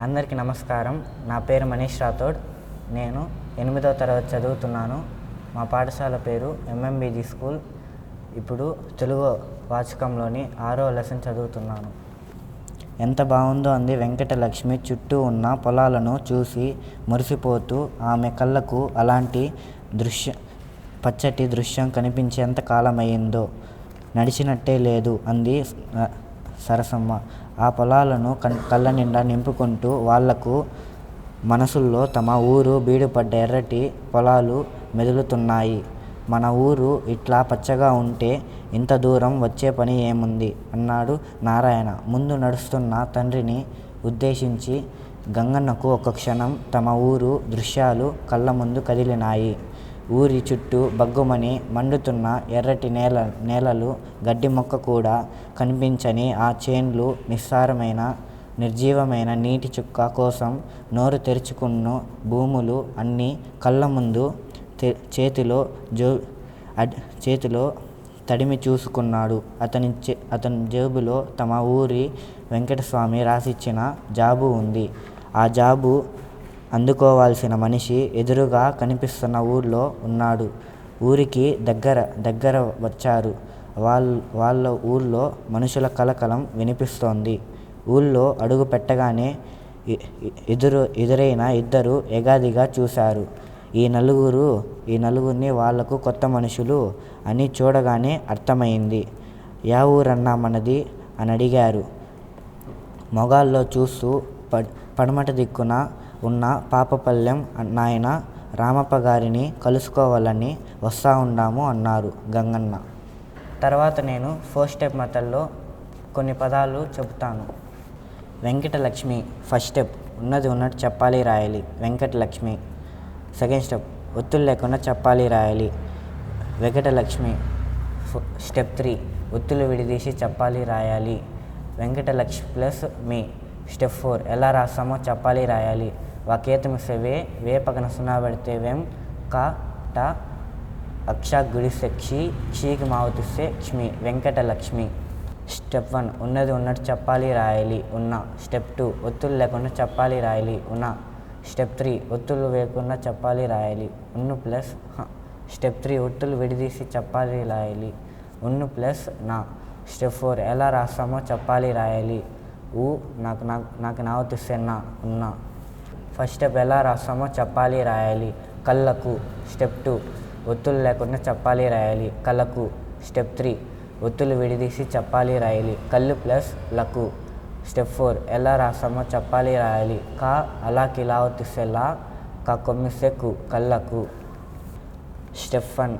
అందరికీ నమస్కారం. నా పేరు మనీష్ రాథోడ్. నేను 8వ తరగతి చదువుతున్నాను. మా పాఠశాల పేరు ఎంఎంబీజీ స్కూల్. ఇప్పుడు తెలుగు వాచకంలోని 6వ లెసన్ చదువుతున్నాను. ఎంత బాగుందో అంది వెంకటలక్ష్మి చుట్టూ ఉన్న పొలాలను చూసి మురిసిపోతూ. ఆమె కళ్ళకు అలాంటి పచ్చటి దృశ్యం కనిపించేంత కాలమయ్యిందో నడిచినట్టే లేదు అంది సరసమ్మ. ఆ పొలాలను కళ్ళ నిండా నింపుకుంటూ వాళ్లకు మనసుల్లో తమ ఊరు బీడుపడ్డ ఎర్రటి పొలాలు మెదులుతున్నాయి. మన ఊరు ఇట్లా పచ్చగా ఉంటే ఇంత దూరం వచ్చే పని ఏముంది అన్నాడు నారాయణ ముందు నడుస్తున్న తండ్రిని ఉద్దేశించి. గంగన్నకు ఒక క్షణం తమ ఊరు దృశ్యాలు కళ్ళ ముందు కదిలినాయి. ఊరి చుట్టూ బగ్గుమని మండుతున్న ఎర్రటి నేలలు, గడ్డి మొక్క కూడా కనిపించని ఆ చేన్లు, నిస్సారమైన నిర్జీవమైన నీటి చుక్క కోసం నోరు తెరుచుకున్న భూములు అన్నీ కళ్ళ ముందు. చేతిలో తడిమి చూసుకున్నాడు. అతని జేబులో తమ ఊరి వెంకటస్వామి రాసిచ్చిన జాబు ఉంది. ఆ జాబు అందుకోవాల్సిన మనిషి ఎదురుగా కనిపిస్తున్న ఊళ్ళో ఉన్నాడు. ఊరికి దగ్గర వచ్చారు. వాళ్ళ ఊళ్ళో మనుషుల కలకలం వినిపిస్తోంది. ఊళ్ళో అడుగు పెట్టగానే ఎదురైన ఇద్దరు ఎగాదిగా చూశారు. ఈ నలుగురిని వాళ్లకు కొత్త మనుషులు అని చూడగానే అర్థమైంది. యా ఊరన్నా మనది అని అడిగారు. మొగాల్లో చూస్తూ పడమట దిక్కున ఉన్న పాపపల్లెం నాయన రామప్ప గారిని కలుసుకోవాలని వస్తా ఉండాము అన్నారు గంగన్న. తర్వాత నేను 4th స్టెప్ మెథడ్లో కొన్ని పదాలు చెబుతాను. వెంకటలక్ష్మి. ఫస్ట్ స్టెప్ ఉన్నది ఉన్నట్టు చెప్పాలి, రాయాలి. వెంకటలక్ష్మి. సెకండ్ స్టెప్ ఒత్తులు లేకుండా చెప్పాలి, రాయాలి. వెంకటలక్ష్మి. స్టెప్ 3 ఒత్తులు విడిదీసి చెప్పాలి, రాయాలి. వెంకటలక్ష్మి ప్లస్ మీ. స్టెప్ 4 ఎలా రాస్తామో చెప్పాలి, రాయాలి. వాకేతమిస్తే వే పక్కన 0 పెడితే వెం, క, ట, అక్ష గుడిస్తే క్షీకి మావుతిస్తే క్ష్మి. వెంకటలక్ష్మి. స్టెప్ 1 ఉన్నది ఉన్నట్టు చెప్పాలి, రాయాలి. ఉన్న. స్టెప్ 2 ఒత్తులు లేకుండా చెప్పాలి, రాయాలి. ఉన్న. స్టెప్ 3 ఒత్తులు వేయకుండా చెప్పాలి, రాయాలి. ఉన్ను ప్లస్ హ. స్టెప్ 3 ఒత్తులు విడిదీసి చెప్పాలి, రాయాలి. ఉన్ను ప్లస్ నా. స్టెప్ 4 ఎలా రాస్తామో చెప్పాలి, రాయాలి. ఊ నాకు నావుతిస్తే నా. ఉన్న. ఫస్ట్ స్టెప్ ఎలా రాస్తామో చెప్పాలి, రాయాలి. కళ్ళకు. స్టెప్ 2 ఒత్తులు లేకుండా చెప్పాలి, రాయాలి. కళ్ళకు. స్టెప్ 3 ఒత్తులు విడిదీసి చెప్పాలి, రాయాలి. కళ్ళు ప్లస్ లకు. స్టెప్ 4 ఎలా రాస్తామో చెప్పాలి, రాయాలి. క అలాకి లావుతిస్తే లా, క కొమ్మిస్తే కు. కళ్ళకు. స్టెప్ 1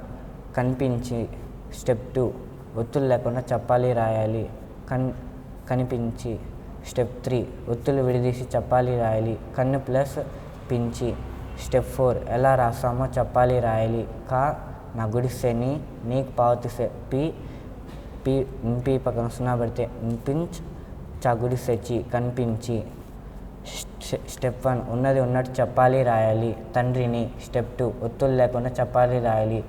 కనిపించి. స్టెప్ 2 ఒత్తులు లేకుండా చెప్పాలి, రాయాలి. కనిపించి. స్టెప్ 3 ఒత్తులు విడిదీసి చెప్పాలి, రాయాలి. కన్ను ప్లస్ పించి. స్టెప్ 4 ఎలా రాస్తామో చెప్పాలి, రాయాలి. క నా గుడిస్తే నీకు పావుతిస్తే పీ పక్కన 0 పెడితే పించ్, చా గుడిస్తే చి. కనిపించి. స్టెప్ 1 ఉన్నది ఉన్నట్టు చెప్పాలి, రాయాలి. తండ్రిని. స్టెప్ 2 ఒత్తులు లేకుండా చెప్పాలి, రాయాలి.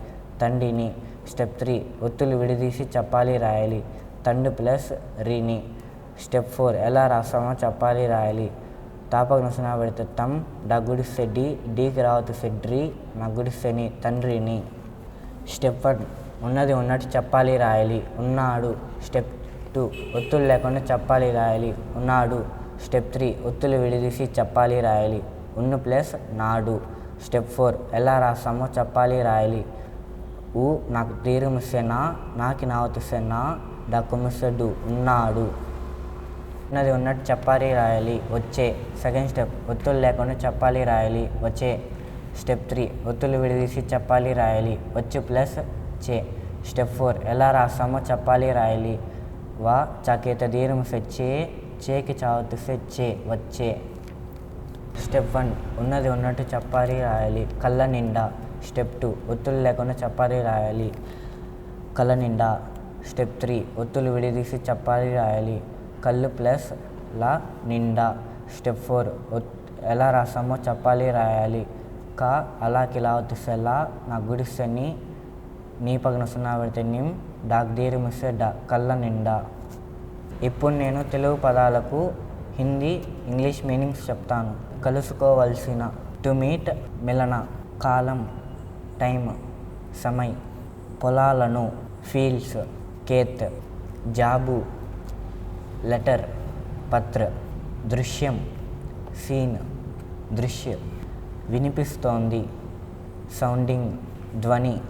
తండ్రిని. స్టెప్ 3 ఒత్తులు విడిదీసి చెప్పాలి, రాయాలి. తండ్రి ప్లస్ రిని. స్టెప్ 4 ఎలా రాస్తామో చెప్పాలి, రాయాలి. తాపకన 0 పెడితే తమ్, డా గుడిస్తే డీకి రావుతిస్తే డ్రీ, నా గుడిస్తే ని. తండ్రిని. స్టెప్ 1 ఉన్నది ఉన్నట్టు చెప్పాలి, రాయాలి. ఉన్నాడు. స్టెప్ 2 ఒత్తులు లేకుండా చెప్పాలి, రాయాలి. ఉన్నాడు. స్టెప్ 3 ఒత్తులు విడిదీసి చెప్పాలి, రాయాలి. ఉన్ను ప్లస్ నాడు. స్టెప్ 4 ఎలా రాస్తామో చెప్పాలి, రాయాలి. ఊ నాకు దీర్ఘమిస్తే నా, నాకి నావుతిస్తే నా, డా కొమ్మిస్తే డు. ఉన్నాడు. ఉన్నది ఉన్నట్టు చెప్పాలి, రాయాలి. వచ్చే. సెకండ్ స్టెప్ ఒత్తులు లేకుండా చెప్పాలి, రాయాలి. వచ్చే. స్టెప్ 3 ఒత్తులు విడిదీసి చెప్పాలి, రాయాలి. వచ్చు ప్లస్ చే. స్టెప్ 4 ఎలా రాస్తామో చెప్పాలి, రాయాలి. వా చాకేత దీర్ఘమిస్తే చేకి చావుతిస్తే చే. వచ్చే. స్టెప్ 1 ఉన్నది ఉన్నట్టు చెప్పాలి, రాయాలి. కళ్ళ నిండా. స్టెప్ 2 ఒత్తులు లేకుండా చెప్పాలి, రాయాలి. కళ్ళ నిండా. స్టెప్ 3 ఒత్తులు విడిదీసి చెప్పాలి, రాయాలి. కళ్ళు ప్లస్ లా నిండా. స్టెప్ 4 ఎలా రాస్తామో చెప్పాలి, రాయాలి. క అలాకి లావుతిస్తే లా, నా గుడిస్తే నీ పక్కన 0 పెడితే నిమ్, డాక్ దీర్ఘమిస్తే డా. కళ్ళ నిండా. ఇప్పుడు నేను తెలుగు పదాలకు హిందీ ఇంగ్లీష్ మీనింగ్స్ చెప్తాను. కలుసుకోవలసిన, టు మీట్ మిలన, కాలం టైమ్ సమయ్, పొలాలను ఫీల్డ్స్ కేత్, జాబు లెటర్ పత్ర, దృశ్యం సీన్ దృశ్య, వినిపిస్తోంది సౌండింగ్ ధ్వని,